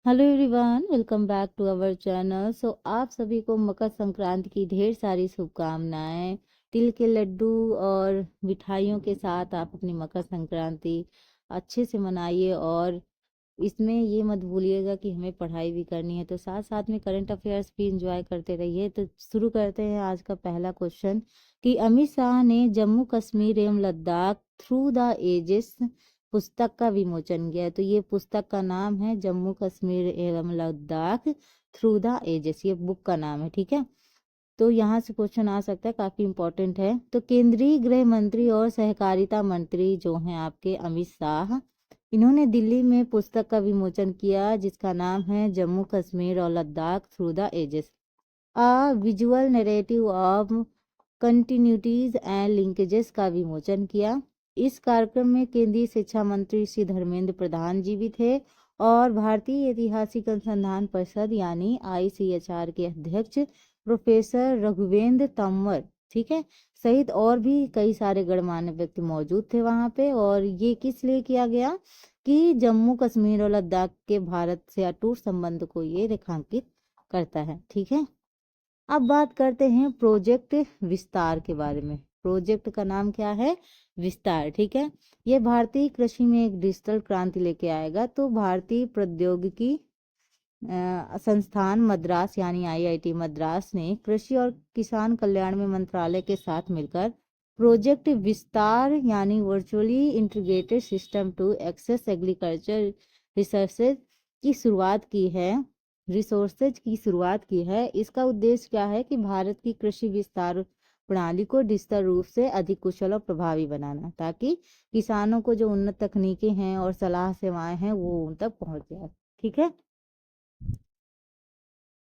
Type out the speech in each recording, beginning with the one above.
Hello everyone, welcome back to our channel. आप सभी को मकर संक्रांति की ढेर सारी शुभकामनाएं। तिल के लड्डू और मिठाइयों के साथ आप अपनी मकर संक्रांति अच्छे से मनाइए। और इसमें ये मत भूलिएगा कि हमें पढ़ाई भी करनी है, तो साथ साथ में करंट अफेयर्स भी इंजॉय करते रहिए। तो शुरू करते हैं आज का पहला क्वेश्चन कि अमित शाह ने जम्मू कश्मीर एवं लद्दाख थ्रू द एजेस पुस्तक का विमोचन किया है। तो ये पुस्तक का नाम है जम्मू कश्मीर एवं लद्दाख थ्रू द एजेस, ये बुक का नाम है। ठीक है, तो यहाँ से क्वेश्चन आ सकता है, काफी इंपॉर्टेंट है। तो केंद्रीय गृह मंत्री और सहकारिता मंत्री जो हैं आपके अमित शाह, इन्होंने दिल्ली में पुस्तक का विमोचन किया जिसका नाम है जम्मू कश्मीर और Ladakh through the ages, a visual narrative of continuities and linkages का विमोचन किया। इस कार्यक्रम में केंद्रीय शिक्षा मंत्री श्री धर्मेंद्र प्रधान जी भी थे और भारतीय ऐतिहासिक अनुसंधान परिषद यानी ICHR के अध्यक्ष प्रोफेसर रघुवेंद्र तंवर, ठीक है, सहित और भी कई सारे गणमान्य व्यक्ति मौजूद थे वहां पे। और ये किस लिए किया गया कि जम्मू कश्मीर और लद्दाख के भारत से अटूट संबंध को ये रेखांकित करता है। ठीक है, अब बात करते हैं प्रोजेक्ट विस्तार के बारे में। प्रोजेक्ट का नाम क्या है? विस्तार। ठीक है, ये भारतीय कृषि में एक डिजिटल क्रांति लेके आएगा। तो भारतीय प्रौद्योगिकी संस्थान मद्रास यानी IIT मद्रास ने कृषि और किसान कल्याण में मंत्रालय के साथ मिलकर प्रोजेक्ट विस्तार यानी virtually integrated system to access agriculture resources की शुरुआत की है। इसका उद्देश्य क्या है कि भारत की कृषि विस्तार प्रणाली को डिजिटल रूप से अधिक कुशल और प्रभावी बनाना, ताकि किसानों को जो उन्नत तकनीकें हैं और सलाह सेवाएं हैं वो उन तक पहुंच जाए। ठीक है,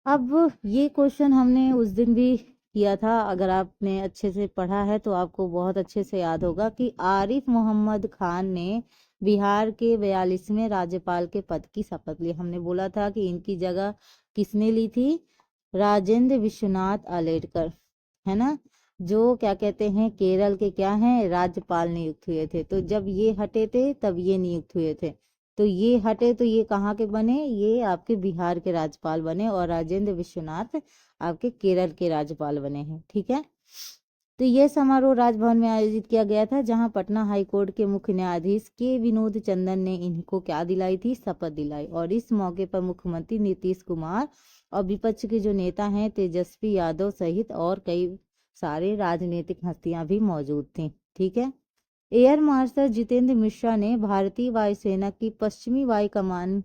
अब ये क्वेश्चन हमने उस दिन भी किया था, अगर आपने अच्छे से पढ़ा है तो आपको बहुत अच्छे से याद होगा कि आरिफ मोहम्मद खान ने बिहार के 42वें राज्यपाल के पद की शपथ ली। हमने बोला था कि इनकी जगह किसने ली थी? राजेंद्र विश्वनाथ आलेटकर, है ना, जो क्या कहते हैं केरल के क्या हैं राज्यपाल नियुक्त हुए थे। तो जब ये हटे थे तब ये नियुक्त हुए थे। तो ये हटे तो ये कहाँ के बने? ये आपके बिहार के राज्यपाल बने और राजेंद्र विश्वनाथ आपके केरल के राज्यपाल बने हैं। ठीक है, तो यह समारोह राजभवन में आयोजित किया गया था जहां पटना हाई कोर्ट के मुख्य न्यायाधीश के विनोद चंदन ने इनको क्या दिलाई थी? शपथ दिलाई। और इस मौके पर मुख्यमंत्री नीतीश कुमार और विपक्ष के जो नेता हैं तेजस्वी यादव सहित और कई सारे राजनीतिक हस्तियां भी मौजूद थी। ठीक है, एयर मार्शल जितेंद्र मिश्रा ने भारतीय वायुसेना की पश्चिमी वायु कमान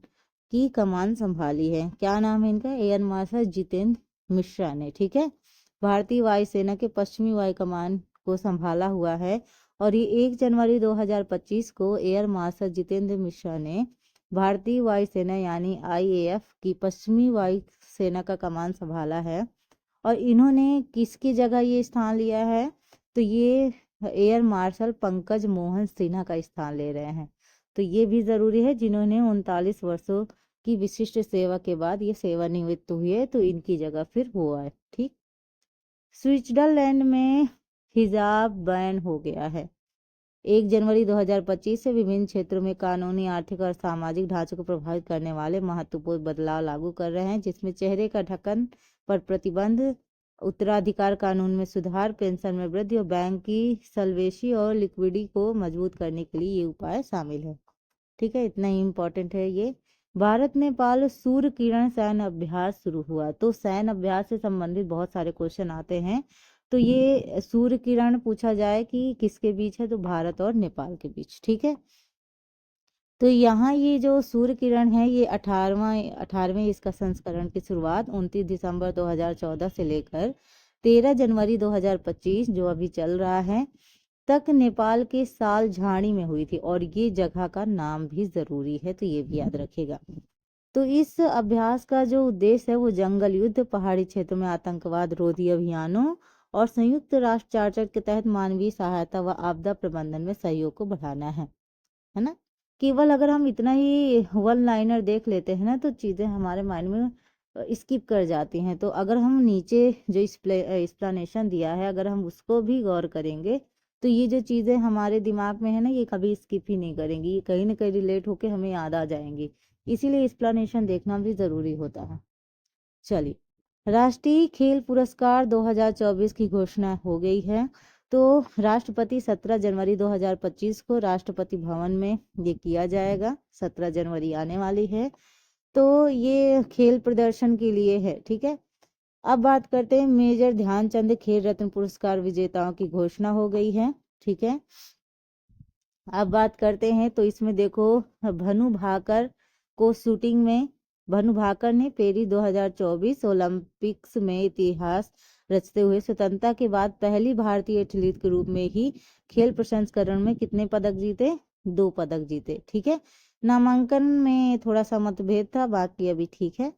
की कमान संभाली है। क्या नाम है इनका? एयर मार्शल जितेंद्र मिश्रा ने। ठीक है, भारतीय वायुसेना के पश्चिमी वायु कमान को संभाला हुआ है। और ये 1 जनवरी 2025 को एयर मार्शल जितेंद्र मिश्रा ने भारतीय वायुसेना यानी IAF की पश्चिमी वायु सेना का कमान संभाला है। और इन्होंने किसकी जगह ये स्थान लिया है? तो ये एयर मार्शल पंकज मोहन सिन्हा का स्थान ले रहे हैं। तो ये भी जरूरी है, जिन्होंने 39 वर्षों की विशिष्ट सेवा के बाद ये सेवानिवृत्त हुए तो इनकी जगह फिर वो आए। ठीक, स्विट्जरलैंड में हिजाब बैन हो गया है। 1 जनवरी 2025 से विभिन्न क्षेत्रों में कानूनी, आर्थिक और सामाजिक ढांचे को प्रभावित करने वाले महत्वपूर्ण बदलाव लागू कर रहे हैं, जिसमें चेहरे का ढक्कन पर प्रतिबंध, उत्तराधिकार कानून में सुधार, पेंशन में वृद्धि और बैंक की सल्वेशी और लिक्विडिटी को मजबूत करने के लिए ये उपाय शामिल है। ठीक है, इतना ही इम्पोर्टेंट है ये। भारत नेपाल सूर्य किरण सैन्य अभ्यास शुरू हुआ। तो सैन्य अभ्यास से संबंधित बहुत सारे क्वेश्चन आते हैं। तो ये सूर्य किरण पूछा जाए कि किसके बीच है, तो भारत और नेपाल के बीच। ठीक है, तो यहाँ ये जो सूर्य किरण है ये 18वें इसका संस्करण की शुरुआत 29 दिसंबर 2014 से लेकर 13 जनवरी 2025 जो अभी चल रहा है तक नेपाल के साल झाड़ी में हुई थी। और ये जगह का नाम भी जरूरी है, तो ये भी याद रखिएगा। तो इस अभ्यास का जो उद्देश्य है वो जंगल युद्ध, पहाड़ी क्षेत्रों में आतंकवाद रोधी अभियानों और संयुक्त राष्ट्र चार्टर के तहत मानवीय सहायता व आपदा प्रबंधन में सहयोग को बढ़ाना है ना। केवल अगर हम इतना ही वन लाइनर देख लेते हैं ना तो चीज़ें हमारे माइंड में स्किप कर जाती हैं। तो अगर हम नीचे जो एक्सप्लेनेशन दिया है अगर हम उसको भी गौर करेंगे तो ये जो चीज़ें हमारे दिमाग में है ना ये कभी स्किप ही नहीं करेंगी, ये कहीं ना कहीं रिलेट होके हमें याद आ जाएंगी इसीलिए एक्सप्लेनेशन देखना भी ज़रूरी होता है। चलिए, राष्ट्रीय खेल पुरस्कार 2024 की घोषणा हो गई है। तो राष्ट्रपति 17 जनवरी 2025 को राष्ट्रपति भवन में ये किया जाएगा। 17 जनवरी आने वाली है, तो ये खेल प्रदर्शन के लिए है। ठीक है, अब बात करते हैं मेजर ध्यानचंद खेल रत्न पुरस्कार विजेताओं की घोषणा हो गई है। ठीक है, अब बात करते हैं तो इसमें देखो, भनु भाकर को शूटिंग में, भनु भाकर ने पेरिस 2024 ओलंपिक्स में इतिहास रचते हुए स्वतंत्रता के बाद पहली भारतीय एथलीट के रूप में ही खेल प्रसंस्करण में कितने पदक जीते? 2 पदक जीते। ठीक है, नामांकन में थोड़ा सा मतभेद था, बाकी अभी ठीक है।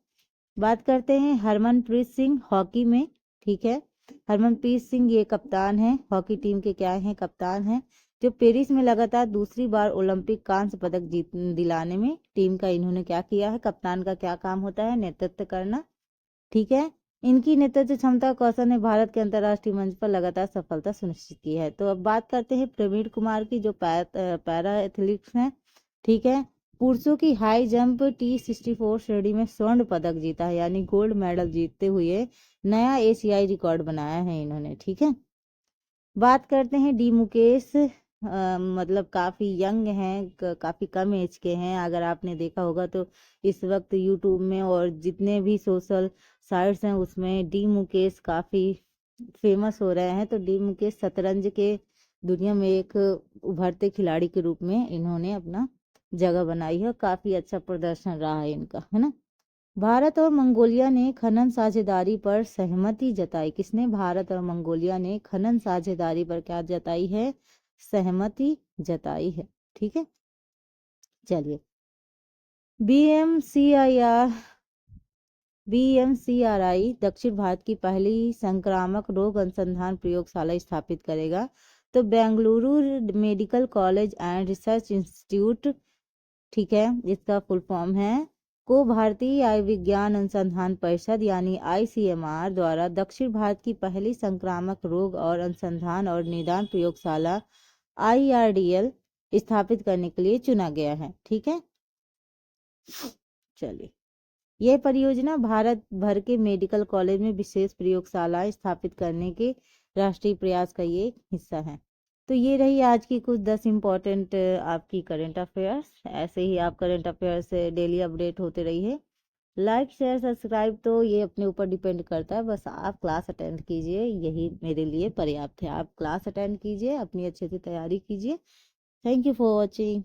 बात करते हैं हरमनप्रीत सिंह हॉकी में। ठीक है, हरमनप्रीत सिंह ये कप्तान है, हॉकी टीम के क्या हैं? कप्तान हैं, जो पेरिस में लगातार दूसरी बार ओलंपिक कांस्य पदक जीत दिलाने में टीम का इन्होंने क्या किया है? कप्तान का क्या काम होता है? नेतृत्व करना। ठीक है, इनकी नेतृत्व क्षमता कौशल ने भारत के अंतर्राष्ट्रीय मंच पर लगातार सफलता सुनिश्चित की है। तो अब बात करते हैं प्रवीण कुमार की, जो पैरा एथलीट्स हैं। ठीक है, पुरुषों की हाई जंप T64 श्रेणी में स्वर्ण पदक जीता है, यानी गोल्ड मेडल जीतते हुए नया एशियाई रिकॉर्ड बनाया है इन्होंने। ठीक है, बात करते हैं डी मुकेश, मतलब काफ़ी यंग हैं, काफ़ी कम एज के हैं। अगर आपने देखा होगा तो इस वक्त यूट्यूब में और जितने भी सोशल साइट्स हैं उसमें डी मुकेश काफ़ी फेमस हो रहे हैं। तो डी मुकेश शतरंज के दुनिया में एक उभरते खिलाड़ी के रूप में इन्होंने अपना जगह बनाई है, काफ़ी अच्छा प्रदर्शन रहा है इनका, है ना। भारत और मंगोलिया ने खनन साझेदारी पर सहमति जताई। किसने? भारत और मंगोलिया ने खनन साझेदारी पर क्या जताई है? सहमति जताई है। ठीक है, चलिए, बीएमसीआरआई दक्षिण भारत की पहली संक्रामक रोग अनुसंधान प्रयोगशाला स्थापित करेगा। तो Bengaluru medical college and research institute, ठीक है, इसका फुल फॉर्म है को भारतीय आयुर्विज्ञान अनुसंधान परिषद यानी ICMR द्वारा दक्षिण भारत की पहली संक्रामक रोग और अनुसंधान और निदान प्रयोगशाला IRDL स्थापित करने के लिए चुना गया है। ठीक है, चलिए, यह परियोजना भारत भर के मेडिकल कॉलेज में विशेष प्रयोगशालाएं स्थापित करने के राष्ट्रीय प्रयास का ये हिस्सा है। तो ये रही आज की कुछ 10 इम्पोर्टेंट आपकी करंट अफेयर्स। ऐसे ही आप करंट अफेयर्स से डेली अपडेट होते रहिए। लाइक शेयर सब्सक्राइब तो ये अपने ऊपर डिपेंड करता है, बस आप क्लास अटेंड कीजिए, यही मेरे लिए पर्याप्त है। आप क्लास अटेंड कीजिए, अपनी अच्छे से तैयारी कीजिए। Thank you for watching.